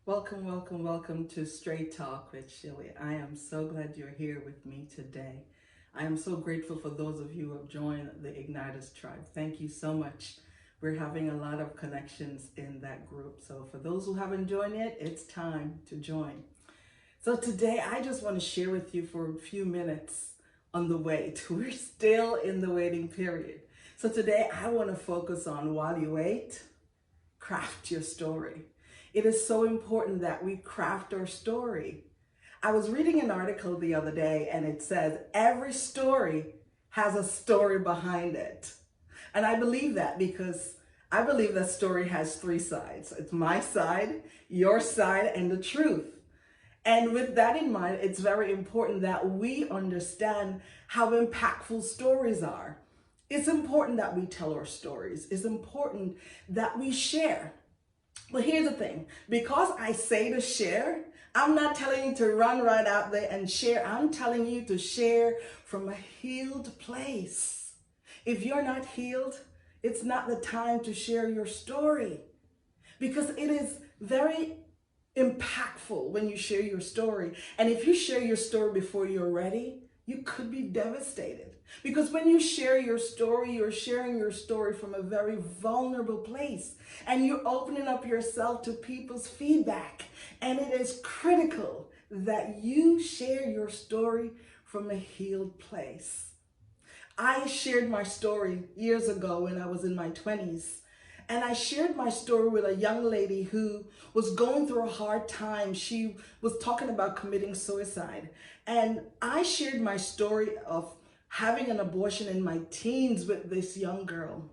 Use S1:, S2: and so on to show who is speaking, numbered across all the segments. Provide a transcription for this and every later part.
S1: Welcome, welcome, welcome to Straight Talk with Shilly. I am so glad you're here with me today. I am so grateful for those of you who have joined the Igniters tribe. Thank you so much. We're having a lot of connections in that group. So for those who haven't joined yet, it's time to join. So today I just want to share with you for a few minutes on the wait. We're still in the waiting period. So today I want to focus on while you wait, craft your story. It is so important that we craft our story. I was reading an article the other day and it says every story has a story behind it. And I believe that because I believe that story has three sides. It's my side, your side, and the truth. And with that in mind, it's very important that we understand how impactful stories are. It's important that we tell our stories. It's important that we share. But here's the thing, because I say to share, I'm not telling you to run right out there and share. I'm telling you to share from a healed place. If you're not healed, it's not the time to share your story, because it is very impactful when you share your story. And if you share your story before you're ready, you could be devastated. Because when you share your story, you're sharing your story from a very vulnerable place. And you're opening up yourself to people's feedback. And it is critical that you share your story from a healed place. I shared my story years ago when I was in my 20s. And I shared my story with a young lady who was going through a hard time. She was talking about committing suicide. And I shared my story of having an abortion in my teens with this young girl.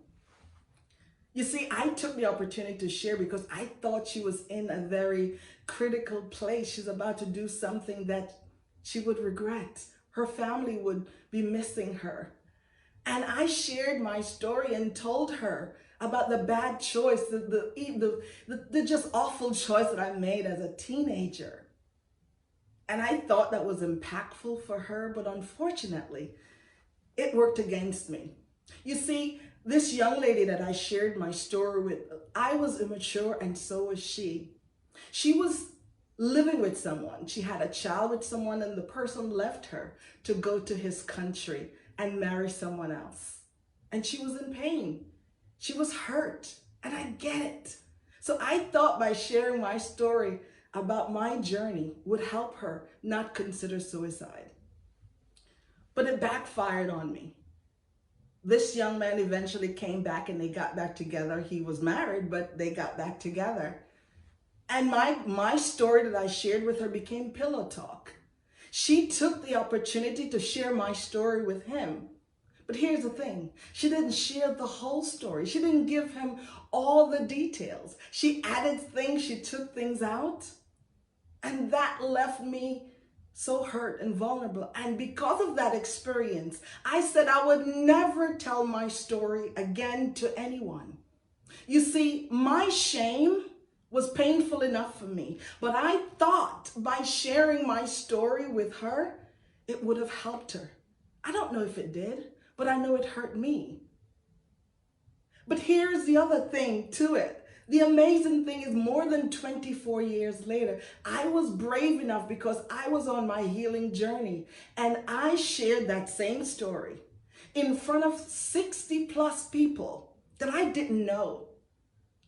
S1: You see, I took the opportunity to share because I thought she was in a very critical place. She's about to do something that she would regret. Her family would be missing her. And I shared my story and told her about the bad choice, the just awful choice that I made as a teenager. And I thought that was impactful for her, but unfortunately, it worked against me. You see, this young lady that I shared my story with, I was immature and so was she. She was living with someone. She had a child with someone and the person left her to go to his country and marry someone else. And she was in pain. She was hurt, and I get it. So I thought by sharing my story about my journey would help her not consider suicide. But it backfired on me. This young man eventually came back and they got back together. He was married, but they got back together. And my story that I shared with her became pillow talk. She took the opportunity to share my story with him. But here's the thing, she didn't share the whole story. She didn't give him all the details. She added things, she took things out, and that left me so hurt and vulnerable. And because of that experience, I said I would never tell my story again to anyone. You see, my shame was painful enough for me, but I thought by sharing my story with her, it would have helped her. I don't know if it did, but I know it hurt me. But here's the other thing to it. The amazing thing is more than 24 years later, I was brave enough because I was on my healing journey and I shared that same story in front of 60 plus people that I didn't know.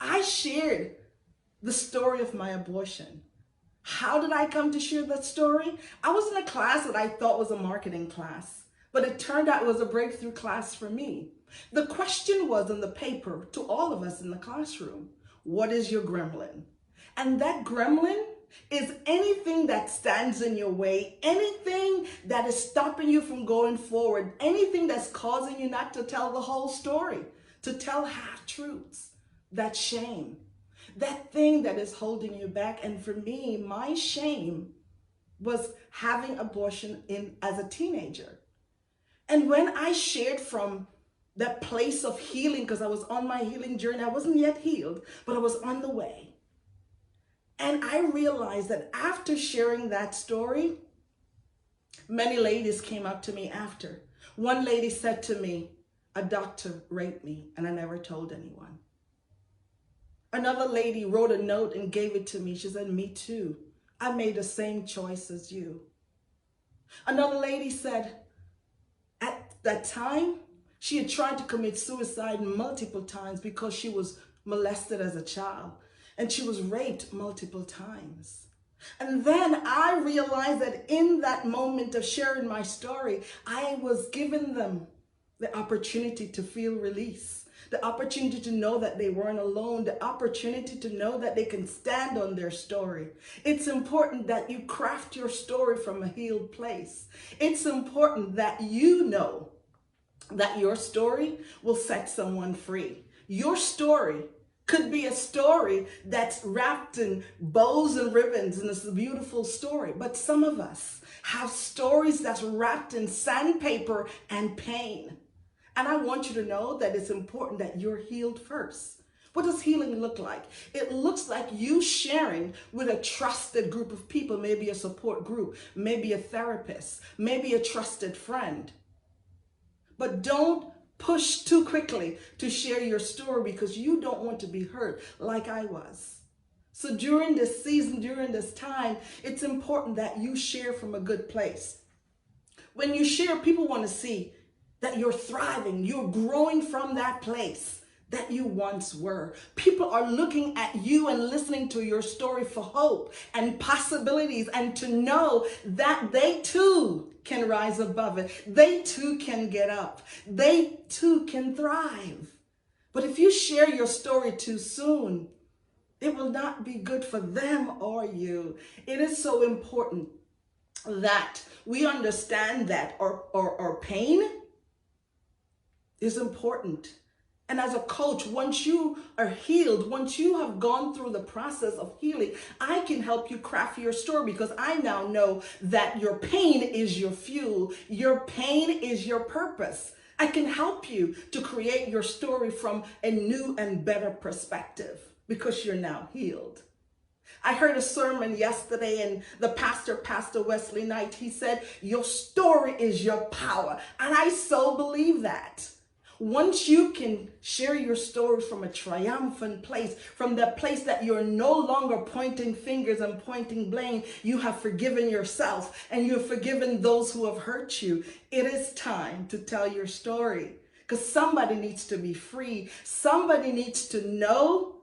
S1: I shared the story of my abortion. How did I come to share that story? I was in a class that I thought was a marketing class, but it turned out it was a breakthrough class for me. The question was in the paper to all of us in the classroom, what is your gremlin? And that gremlin is anything that stands in your way, anything that is stopping you from going forward, anything that's causing you not to tell the whole story, to tell half-truths, that shame, that thing that is holding you back. And for me, my shame was having abortion as a teenager. And when I shared from that place of healing, because I was on my healing journey, I wasn't yet healed, but I was on the way. And I realized that after sharing that story, many ladies came up to me after. One lady said to me, a doctor raped me and I never told anyone. Another lady wrote a note and gave it to me. She said, me too. I made the same choice as you. Another lady said, at that time, she had tried to commit suicide multiple times because she was molested as a child and she was raped multiple times. And then I realized that in that moment of sharing my story, I was giving them the opportunity to feel release, the opportunity to know that they weren't alone, the opportunity to know that they can stand on their story. It's important that you craft your story from a healed place. It's important that you know that your story will set someone free. Your story could be a story that's wrapped in bows and ribbons, and it's a beautiful story. But some of us have stories that's wrapped in sandpaper and pain. And I want you to know that it's important that you're healed first. What does healing look like? It looks like you sharing with a trusted group of people, maybe a support group, maybe a therapist, maybe a trusted friend. But don't push too quickly to share your story because you don't want to be hurt like I was. So during this season, during this time, it's important that you share from a good place. When you share, people want to see that you're thriving, you're growing from that place that you once were. People are looking at you and listening to your story for hope and possibilities and to know that they too can rise above it. They too can get up. They too can thrive. But if you share your story too soon, it will not be good for them or you. It is so important that we understand that our pain is important. And as a coach, once you are healed, once you have gone through the process of healing, I can help you craft your story because I now know that your pain is your fuel. Your pain is your purpose. I can help you to create your story from a new and better perspective because you're now healed. I heard a sermon yesterday and the Pastor Wesley Knight, he said, your story is your power. And I so believe that. Once you can share your story from a triumphant place, from that place that you're no longer pointing fingers and pointing blame, you have forgiven yourself and you've forgiven those who have hurt you. It is time to tell your story because somebody needs to be free. Somebody needs to know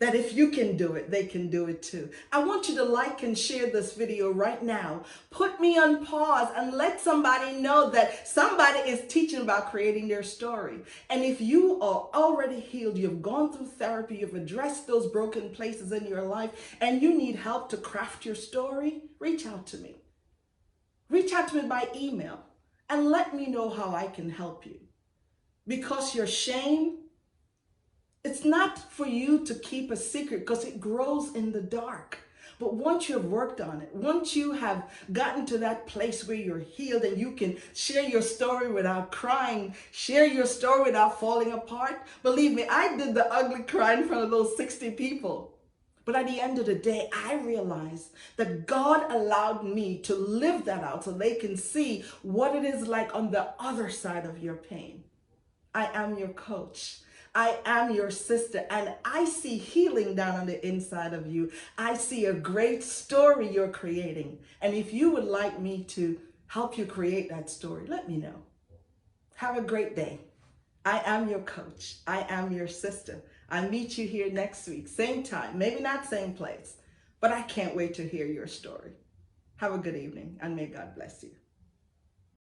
S1: that if you can do it, they can do it too. I want you to like and share this video right now. Put me on pause and let somebody know that somebody is teaching about creating their story. And if you are already healed, you've gone through therapy, you've addressed those broken places in your life, and you need help to craft your story, reach out to me. Reach out to me by email and let me know how I can help you. Because your shame, it's not for you to keep a secret because it grows in the dark. But once you have worked on it, once you have gotten to that place where you're healed and you can share your story without crying, share your story without falling apart, believe me, I did the ugly cry in front of those 60 people. But at the end of the day, I realized that God allowed me to live that out so they can see what it is like on the other side of your pain. I am your coach. I am your sister, and I see healing down on the inside of you. I see a great story you're creating. And if you would like me to help you create that story, let me know. Have a great day. I am your coach. I am your sister. I'll meet you here next week, same time, maybe not same place, but I can't wait to hear your story. Have a good evening, and may God bless you.